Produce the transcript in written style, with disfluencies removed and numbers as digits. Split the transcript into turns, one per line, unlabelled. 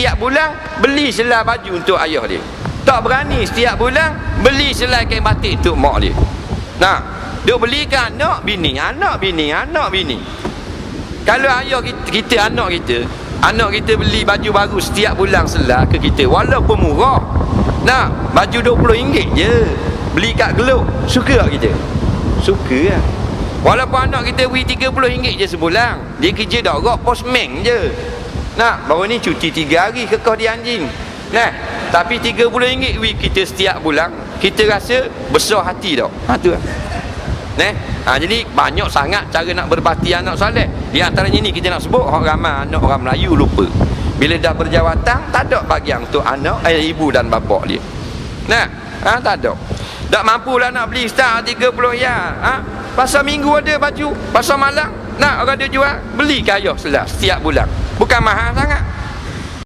setiap bulan beli selai baju untuk ayah dia. Tak berani setiap bulan beli selai kain batik untuk mak dia. Nah, dia belikan anak bini, anak bini, anak bini. Kalau ayah kita anak kita beli baju baru setiap bulan selai ke kita, walaupun murah. Nah, baju RM20 je. Beli kat Geluk, suka tak kita? Suka lah. Walaupun anak kita beri RM30 je sebulan, dia kerja darat postman je. Nah, baru ni cuti 3 hari kekeh di anjing. Nah, tapi RM30 beri kita setiap bulan, kita rasa besar hati tak? Ha tu lah. Jadi banyak sangat cara nak berbakti anak soleh. Di antaranya ni kita nak sebut orang ramai anak orang Melayu lupa. Bila dah berjawatan, tak ada bagian untuk anak, ibu dan bapa dia. Tak ada. Tak mampulah nak beli start 30 ya. Pasal minggu ada baju, pasal malam nak orang dia jual, beli ke ayah selai setiap bulan. Bukan mahal sangat.